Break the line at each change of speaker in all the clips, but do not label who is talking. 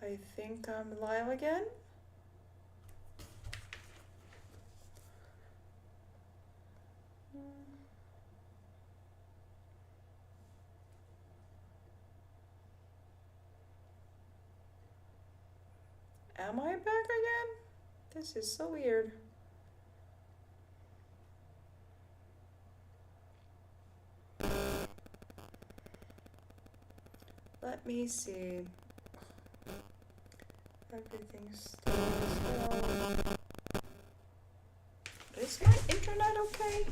I think I'm live again. Am I back again? This is so weird. Let me see. Everything's still. Is my internet okay?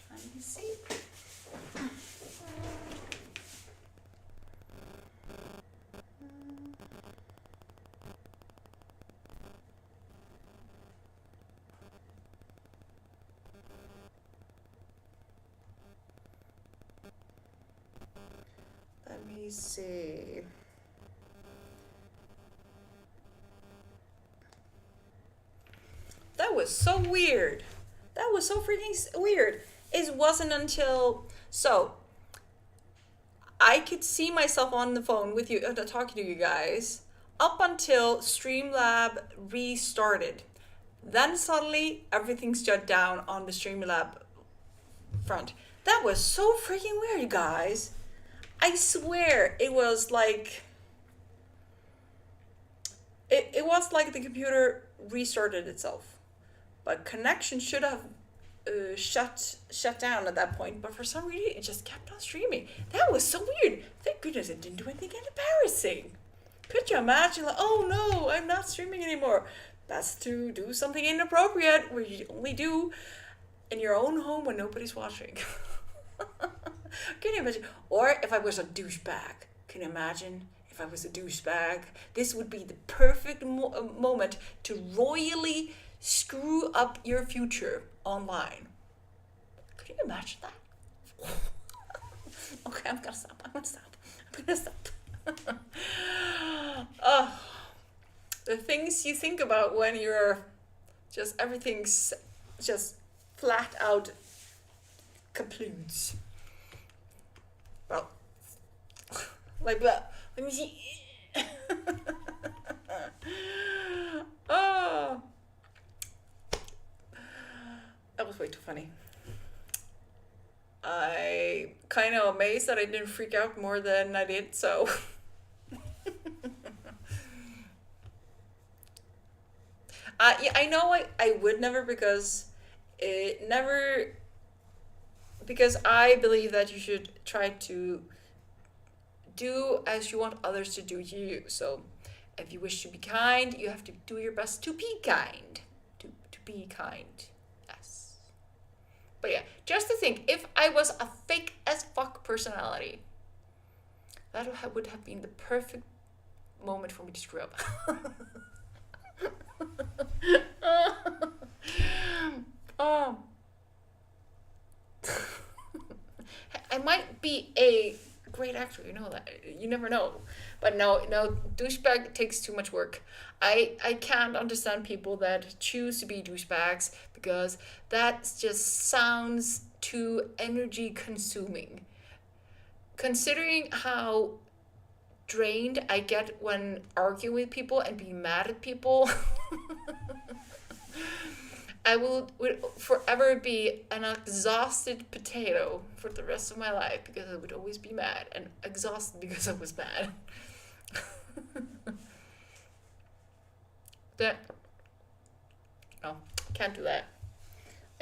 Let me see. Let me see. That was so weird. That was so freaking weird. It wasn't until I could see myself on the phone with you, talking to you guys, up until Streamlab restarted. Then suddenly everything's shut down on the Streamlab front. That was so freaking weird, you guys. I swear it was like it was like the computer restarted itself, but connection should have shut down at that point. But for some reason, it just kept on streaming. That was so weird. Thank goodness it didn't do anything embarrassing. Could you imagine? Like, oh no, I'm not streaming anymore. That's to do something inappropriate, which you only do in your own home when nobody's watching. Can you imagine? Or if I was a douchebag. Can you imagine if I was a douchebag? This would be the perfect moment to royally screw up your future online. Could you imagine that? Okay, I'm gonna stop. Oh, the things you think about when you're everything's just flat out kapludes. Well, like that. Let me see. Oh, that was way too funny. I kind of amazed that I didn't freak out more than I did, so. Yeah, I know I would never because I believe that you should try to do as you want others to do to you. So if you wish to be kind, you have to do your best to be kind. To be kind. Yes. But yeah, just to think, if I was a fake as fuck personality, that would have been the perfect moment for me to screw up. Oh. I might be a great actor, you know that. You never know. But no, douchebag takes too much work. I can't understand people that choose to be douchebags because that just sounds too energy consuming. Considering how drained I get when arguing with people and being mad at people, I would forever be an exhausted potato for the rest of my life because I would always be mad and exhausted because I was mad. No, can't do that.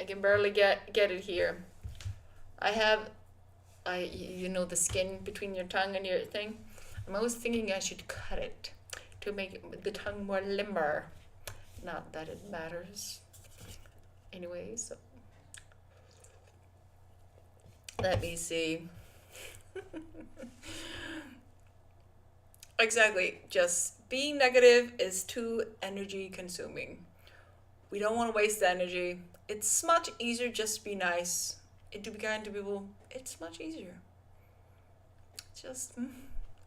I can barely get it here. You know the skin between your tongue and your thing. I'm always thinking I should cut it to make the tongue more limber. Not that it matters. Anyway, so let me see. Exactly. Just being negative is too energy consuming. We don't want to waste the energy. It's much easier just to be nice and to be kind to people. It's much easier.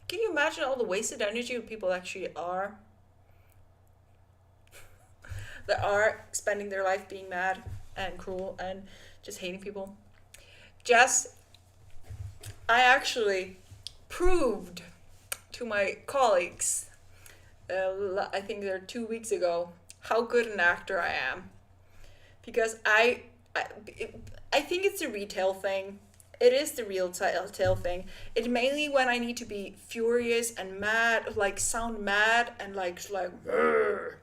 Can you imagine all the wasted energy people actually are? That are spending their life being mad and cruel and just hating people. Just I actually proved to my colleagues, I think they're 2 weeks ago, how good an actor I am. Because I, I think it's a retail thing. It is the real tail thing. It's mainly when I need to be furious and mad, like sound mad and like "Grr,"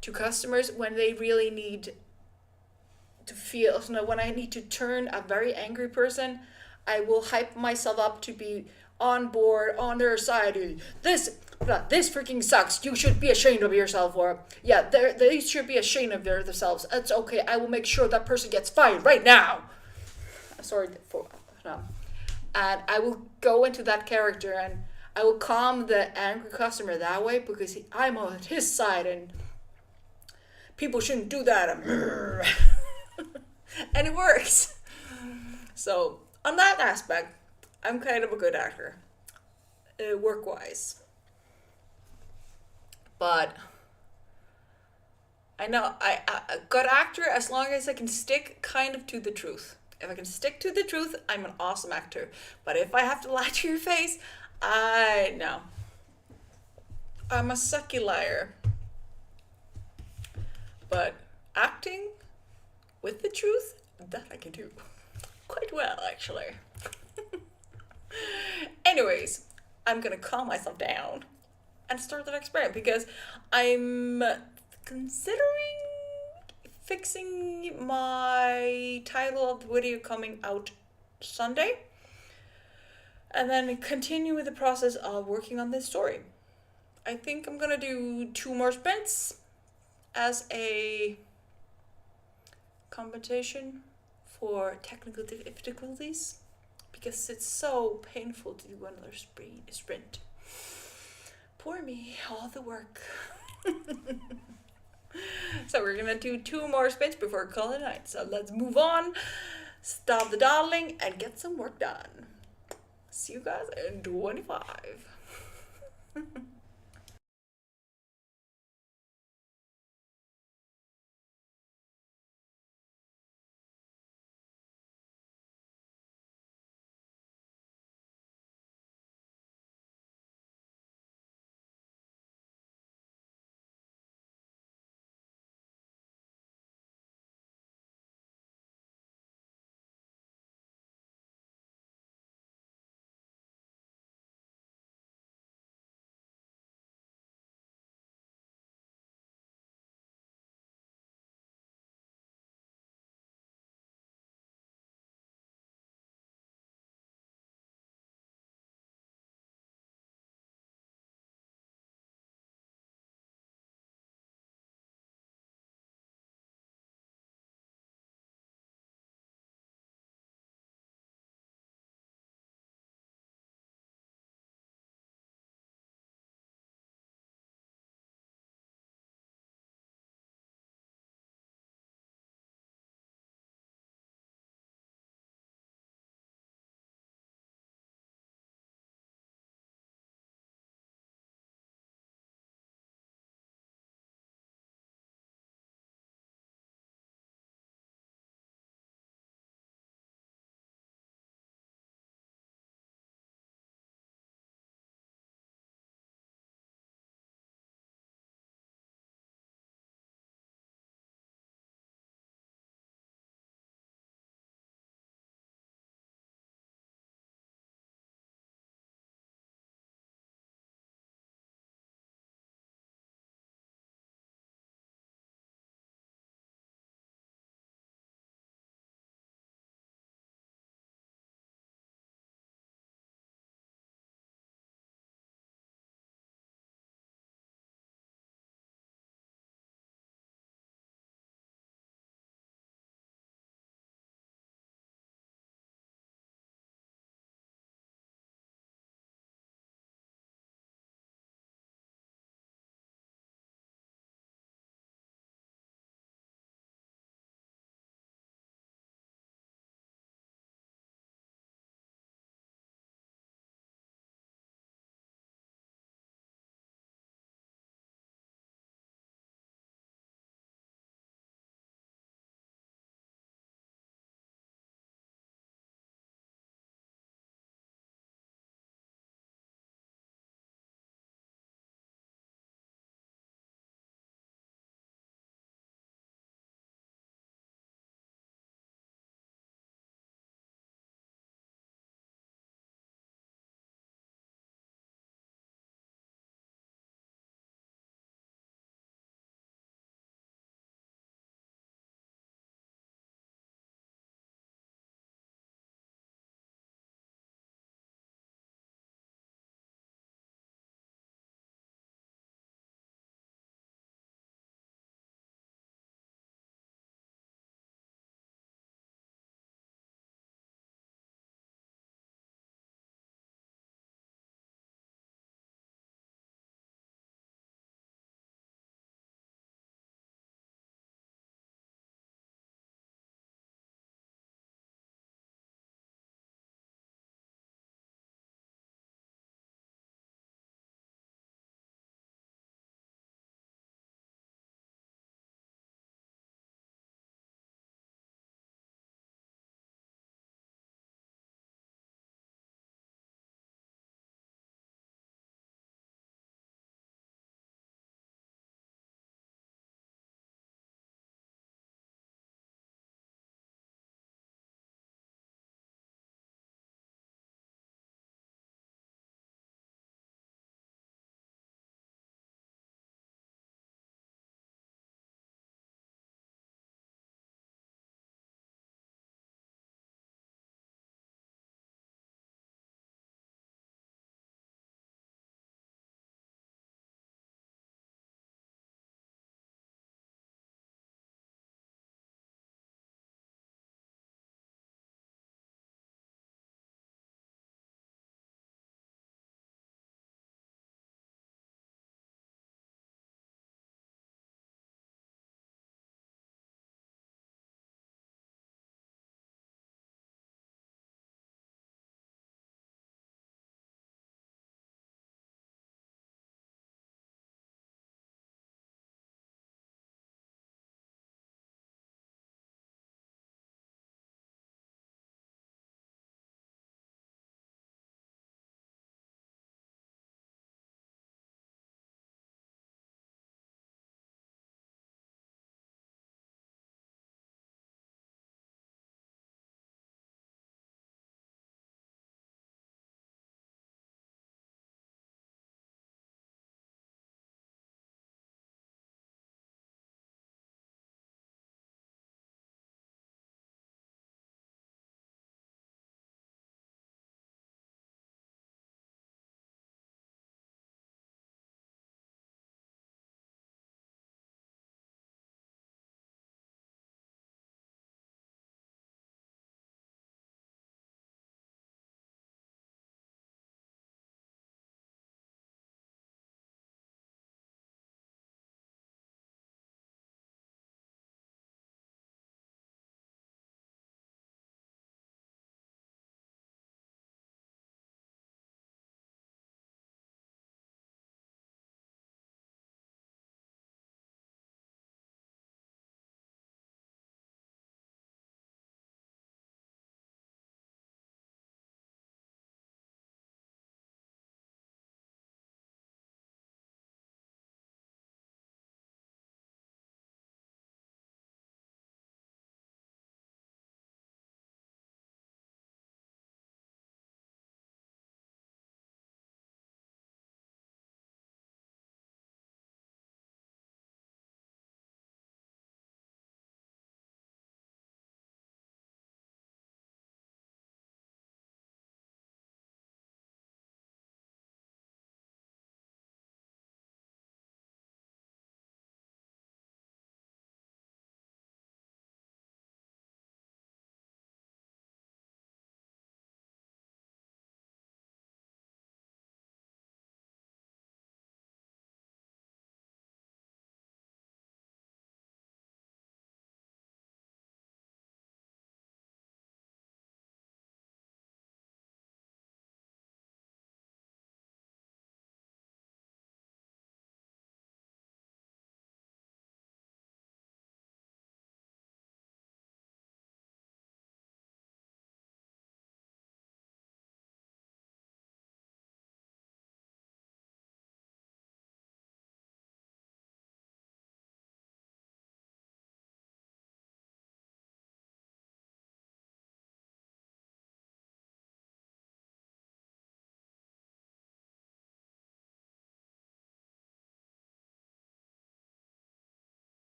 to customers when they really need to feel. So when I need to turn a very angry person, I will hype myself up to be on board, on their side. This freaking sucks. You should be ashamed of yourself. Or yeah, they should be ashamed of themselves. It's okay. I will make sure that person gets fired right now. Sorry for no. And I will go into that character and I will calm the angry customer that way because I'm on his side and people shouldn't do that. And it works. So on that aspect, I'm kind of a good actor, work wise. But I know a good actor as long as I can stick kind of to the truth. If I can stick to the truth, I'm an awesome actor. But if I have to lie to your face, I no. I'm a sucky liar. But acting with the truth, that I can do quite well actually. Anyways, I'm gonna calm myself down and start the next brand because I'm considering fixing my title of the video coming out Sunday and then continue with the process of working on this story. I think I'm gonna do 2 more sprints as a compensation for technical difficulties because it's so painful to do another sprint. Poor me, all the work. So we're gonna do 2 more sprints before call it night. So let's move on, stop the dawdling, and get some work done. See you guys in 25.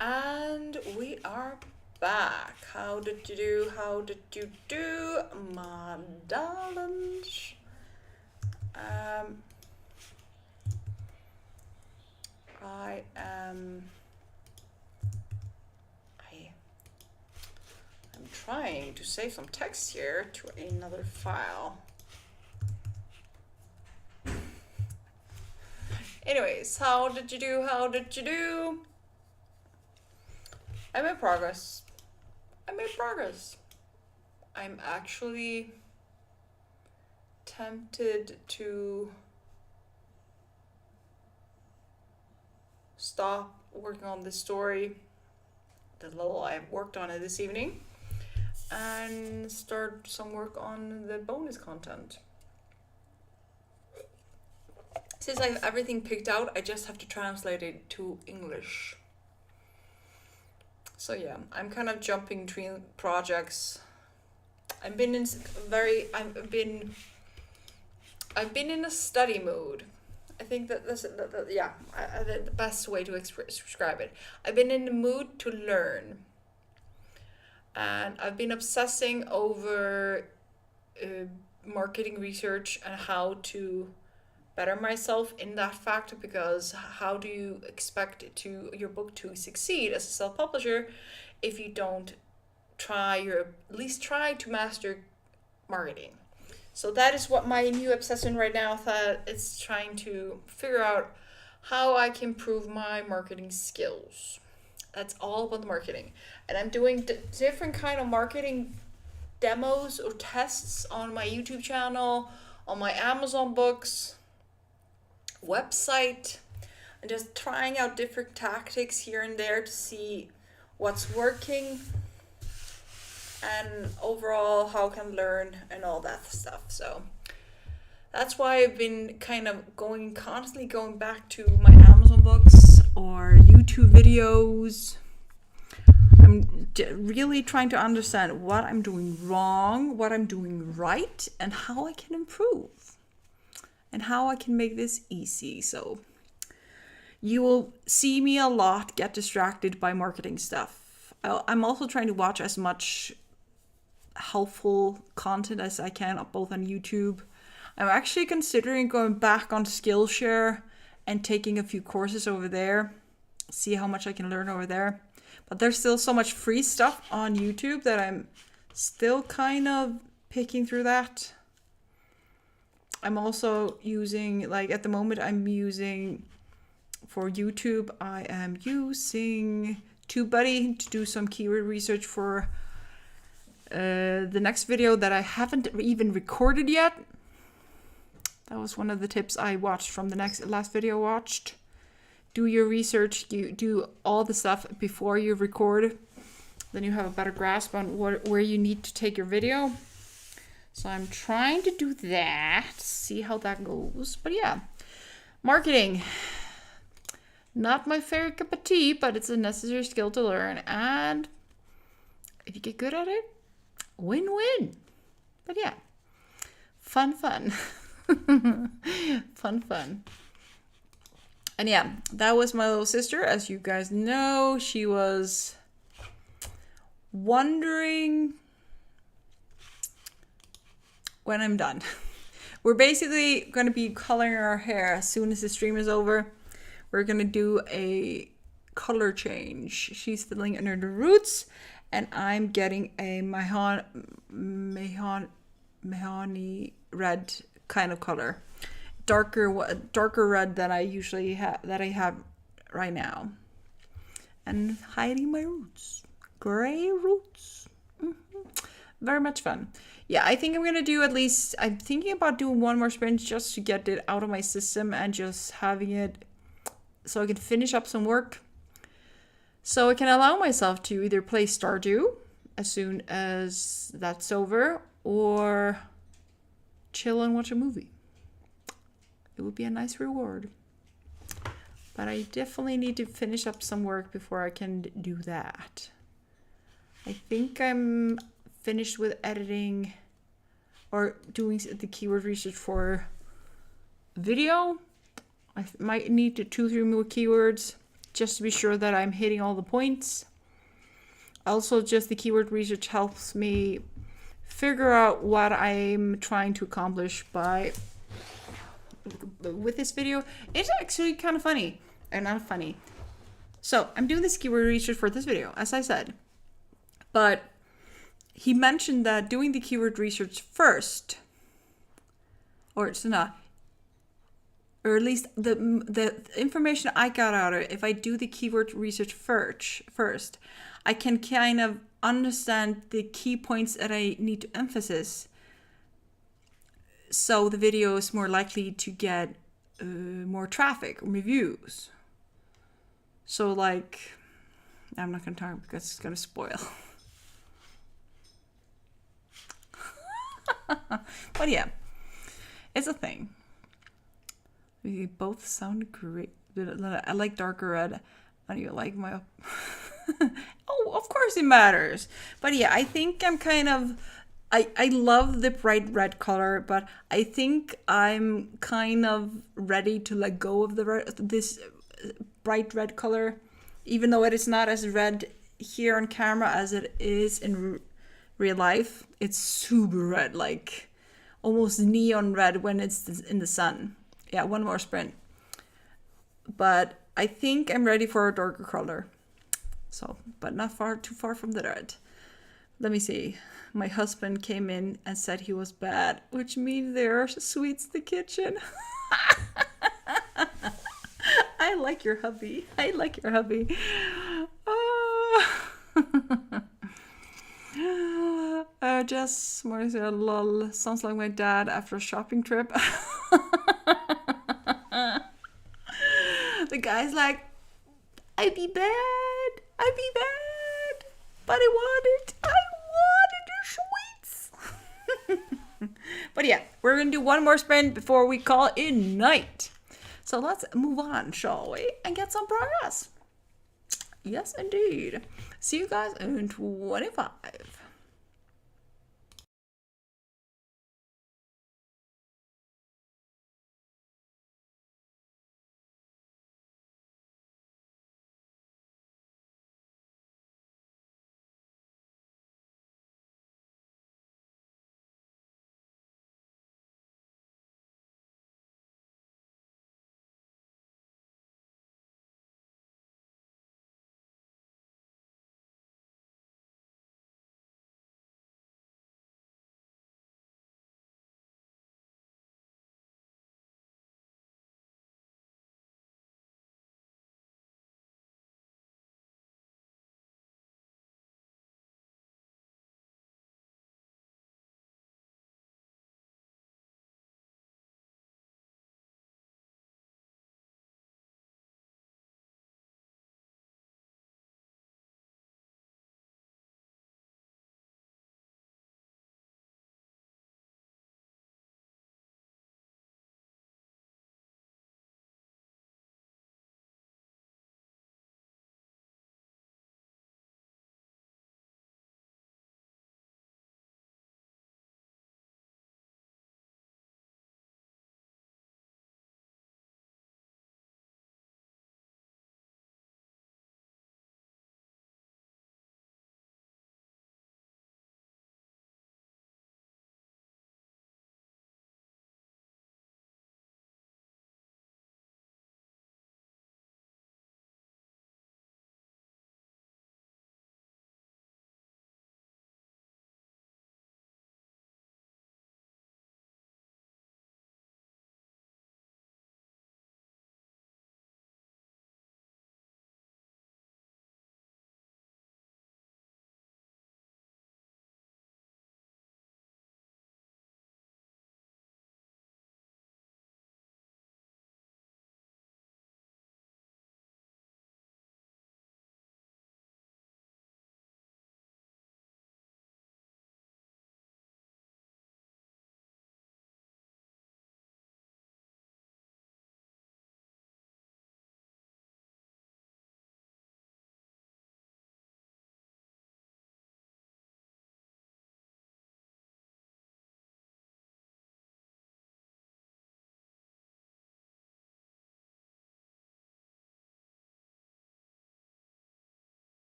And we are back. How did you do? How did you do, my darlings? I'm trying to save some text here to another file. Anyways, how did you do? How did you do? I made progress. I made progress. I'm actually tempted to stop working on this story, the little I've worked on it this evening, and start some work on the bonus content. Since I have everything picked out, I just have to translate it to English. So yeah, I'm kind of jumping between projects. I've been in a study mode. I think that that's the best way to describe it. I've been in the mood to learn, and I've been obsessing over marketing research and how to better myself in that fact, because how do you expect your book to succeed as a self-publisher if you don't at least try to master marketing? So that is what my new obsession right now is trying to figure out how I can improve my marketing skills. That's all about marketing. And I'm doing different kind of marketing demos or tests on my YouTube channel, on my Amazon books website, and just trying out different tactics here and there to see what's working and overall how can learn and all that stuff. So that's why I've been kind of constantly going back to my Amazon books or YouTube videos. I'm really trying to understand what I'm doing wrong, what I'm doing right, and how I can improve and how I can make this easy. So you will see me a lot get distracted by marketing stuff. I'm also trying to watch as much helpful content as I can, both on YouTube. I'm actually considering going back on Skillshare and taking a few courses over there, see how much I can learn over there. But there's still so much free stuff on YouTube that I'm still kind of picking through that. I'm also using, at the moment for YouTube, I am using TubeBuddy to do some keyword research for the next video that I haven't even recorded yet. That was one of the tips I watched from the last video I watched. Do your research, you do all the stuff before you record. Then you have a better grasp on where you need to take your video. So I'm trying to do that, see how that goes. But yeah, marketing, not my favorite cup of tea, but it's a necessary skill to learn. And if you get good at it, win-win. But yeah, fun. fun. And yeah, that was my little sister. As you guys know, she was wondering when I'm done. We're basically going to be coloring our hair as soon as the stream is over. We're going to do a color change. She's fiddling under the roots, and I'm getting a mahogany red kind of color. Darker red than I usually have right now. And hiding my roots. Gray roots. Very much fun. Yeah, I think I'm going to do I'm thinking about doing one more sprint just to get it out of my system and just having it so I can finish up some work. So I can allow myself to either play Stardew as soon as that's over or chill and watch a movie. It would be a nice reward. But I definitely need to finish up some work before I can do that. I think I'm finished with editing or doing the keyword research for video. I might need 2-3 more keywords.
just to be sure that I'm hitting all the points. Also, just the keyword research helps me figure out what I'm trying to accomplish with this video. It's actually kind of funny. And not funny. So, I'm doing this keyword research for this video, as I said. But he mentioned that doing the keyword research first, or it's not, or at least the information I got out of it, if I do the keyword research first, I can kind of understand the key points that I need to emphasize. So the video is more likely to get more traffic, reviews. So like, I'm not going to talk because it's going to spoil. But yeah, it's a thing. We both sound great. I like darker red. And you like my... Oh, of course it matters. But yeah, I think I'm kind of... I love the bright red color, but I think I'm kind of ready to let go of this bright red color, even though it is not as red here on camera as it is in real life. It's super red, like almost neon red when it's in the sun. Yeah, one more sprint. But I think I'm ready for a darker color. So, but not too far from the red. Let me see. My husband came in and said he was bad, which means there are sweets in the kitchen. I like your hubby. Jess Morris said, lol, sounds like my dad after a shopping trip. The guy's like, I'd be bad, but I wanted the sweets. But yeah, we're gonna do one more sprint before we call it night. So let's move on, shall we, and get some progress. Yes, indeed. See you guys in 25.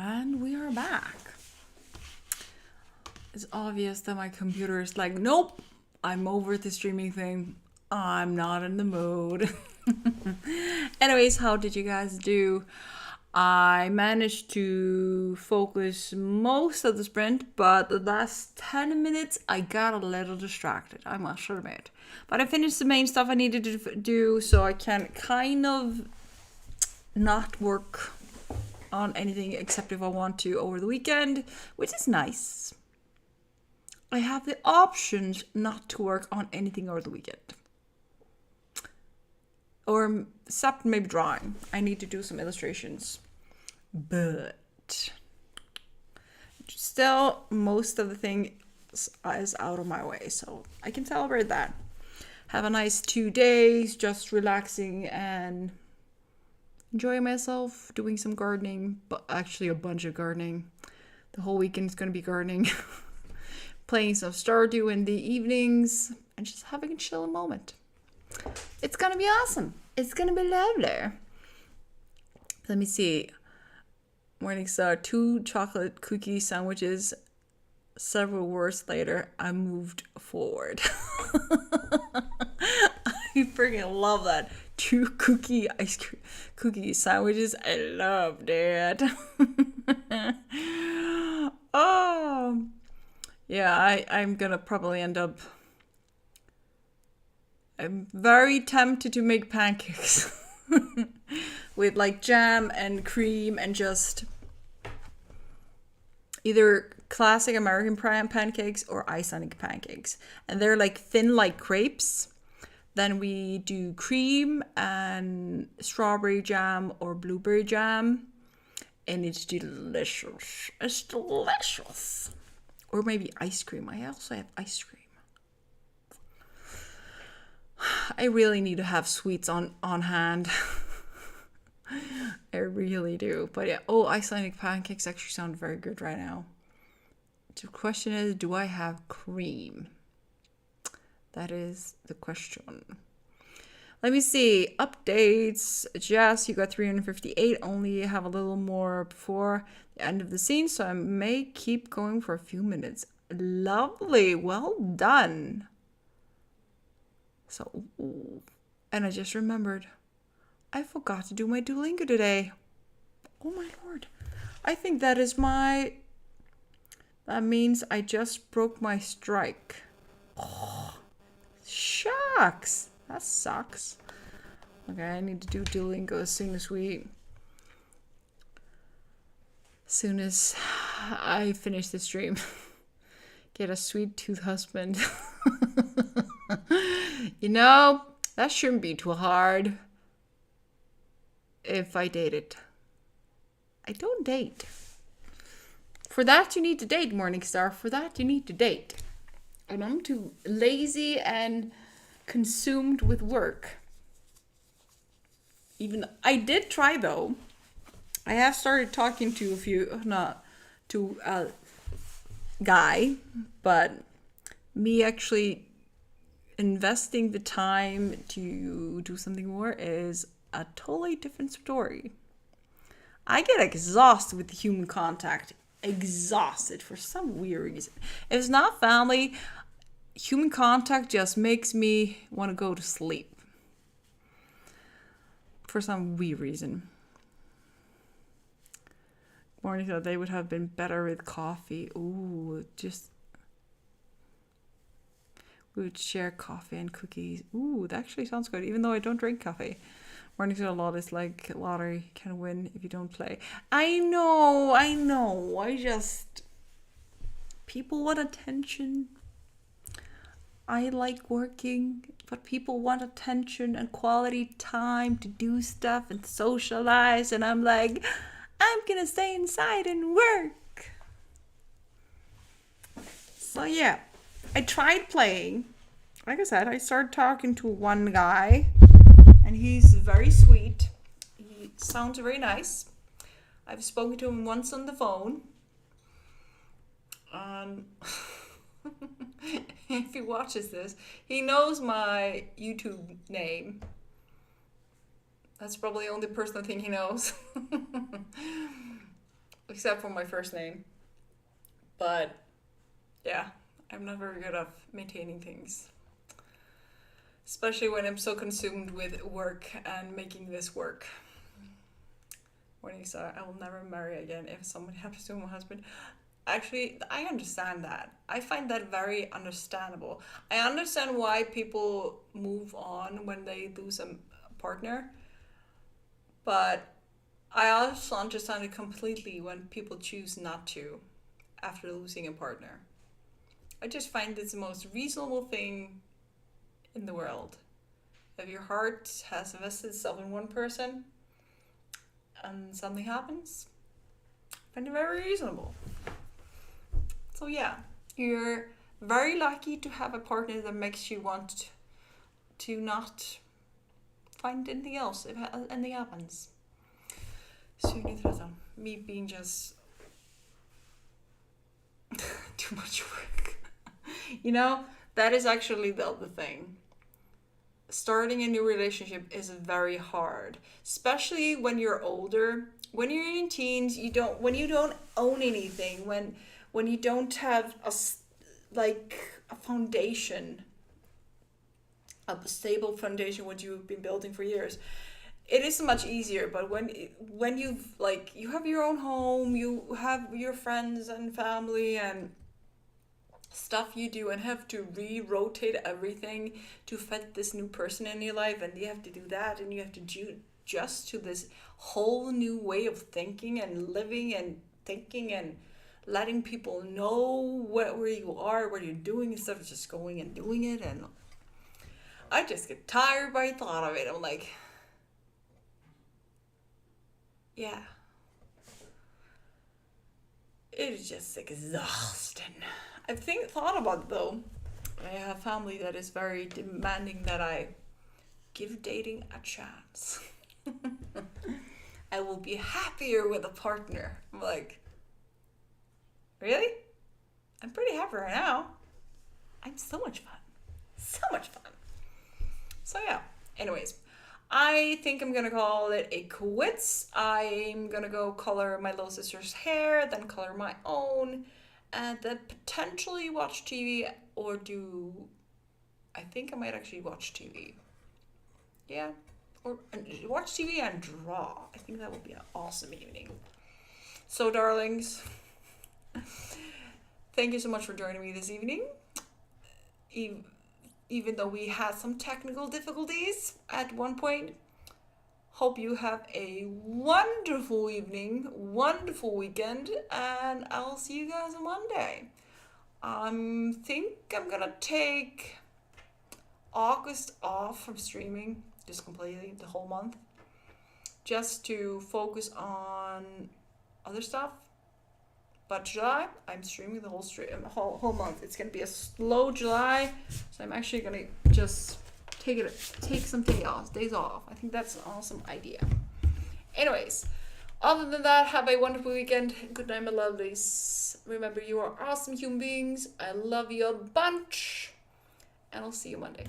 And we are back. It's obvious that my computer is like, nope, I'm over the streaming thing. I'm not in the mood. Anyways, how did you guys do? I managed to focus most of the sprint, but the last 10 minutes I got a little distracted, I must admit. But I finished the main stuff I needed to do, so I can kind of not work on anything except if I want to over the weekend, which is nice. I have the options not to work on anything over the weekend. Or except maybe drawing. I need to do some illustrations. But still, most of the thing is out of my way, so I can celebrate that. Have a nice 2 days, just relaxing and enjoying myself, doing some gardening, but actually a bunch of gardening. The whole weekend is going to be gardening. Playing some Stardew in the evenings and just having a chill moment. It's going to be awesome. It's going to be lovely. Let me see. Morningstar, 2 chocolate cookie sandwiches. Several words later, I moved forward. I freaking love that. 2 cookie sandwiches. I love that. Oh, yeah. I'm gonna probably end up. I'm very tempted to make pancakes with like jam and cream and just either classic American pancakes or Icelandic pancakes. And they're like thin like crepes. Then we do cream and strawberry jam or blueberry jam. And it's delicious. It's delicious. Or maybe ice cream. I also have ice cream. I really need to have sweets on hand. I really do. But yeah, Icelandic pancakes actually sound very good right now. The question is, do I have cream? That is the question. Let me see. Updates. Jess, you got 358. Only have a little more before the end of the scene, so I may keep going for a few minutes. Lovely. Well done. So, and I just remembered, I forgot to do my Duolingo today. Oh my lord. I think that means I just broke my strike. Oh, shucks. That sucks. Okay, I need to do Duolingo as soon as I finish the stream. Get a sweet tooth husband. That shouldn't be too hard if I date it. I don't date. For that, you need to date, Morningstar. For that, you need to date. And I'm too lazy and consumed with work. Even I did try, though. I have started talking to a guy, but me actually investing the time to do something more is a totally different story. I get exhausted with the human contact. Exhausted for some weird reason. If it's not family, human contact just makes me want to go to sleep. For some weird reason. Morning thought they would have been better with coffee. Ooh, we would share coffee and cookies. Ooh, that actually sounds good, even though I don't drink coffee. Morning thought a lot is like lottery, can win if you don't play. I know. People want attention. I like working, but people want attention and quality time to do stuff and socialize, and I'm like, I'm gonna stay inside and work. So yeah, I tried playing. Like I said, I started talking to one guy, and he's very sweet. He sounds very nice. I've spoken to him once on the phone. If he watches this, he knows my YouTube name. That's probably the only personal thing he knows.
except for my first name. But yeah, I'm not very good at maintaining things. Especially when I'm so consumed with work and making this work. When you say, I will never marry again if somebody happens to my husband. Actually, I understand that. I find that very understandable. I understand why people move on when they lose a partner. But I also understand it completely when people choose not to after losing a partner. I just find it's the most reasonable thing in the world. If your heart has invested itself in one person and something happens, I find it very reasonable. So yeah, you're very lucky to have a partner that makes you want to not find anything else if anything happens. Me being just too much work. That is actually the other thing. Starting a new relationship is very hard, especially when you're older. When you're in teens, when you don't own anything, when you don't have a foundation, a stable foundation, what you've been building for years, it is much easier. But when you have your own home, you have your friends and family and stuff you do, and have to re-rotate everything to fit this new person in your life, and you have to do that, and you have to adjust to this whole new way of thinking and living and thinking and letting people know where you are, what you're doing, instead of just going and doing it. And I just get tired by the thought of it. I'm like, yeah, it is just exhausting. I've thought about it though. I have family that is very demanding that I give dating a chance. I will be happier with a partner. I'm like, really? I'm pretty happy right now. I'm so much fun. So much fun. So yeah, anyways, I think I'm gonna call it a quits. I'm gonna go color my little sister's hair, then color my own, and then potentially watch TV or I think I might actually watch TV. Yeah, or watch TV and draw. I think that would be an awesome evening. So darlings, thank you so much for joining me this evening. Even though we had some technical difficulties at one point, hope you have a wonderful evening, wonderful weekend, and I'll see you guys on Monday. I think I'm gonna take August off from streaming, just completely, the whole month, just to focus on other stuff. But July, I'm streaming the whole month. It's gonna be a slow July, so I'm actually gonna just take some days off. I think that's an awesome idea. Anyways, other than that, have a wonderful weekend. Good night, my lovelies. Remember, you are awesome human beings. I love you a bunch, and I'll see you Monday.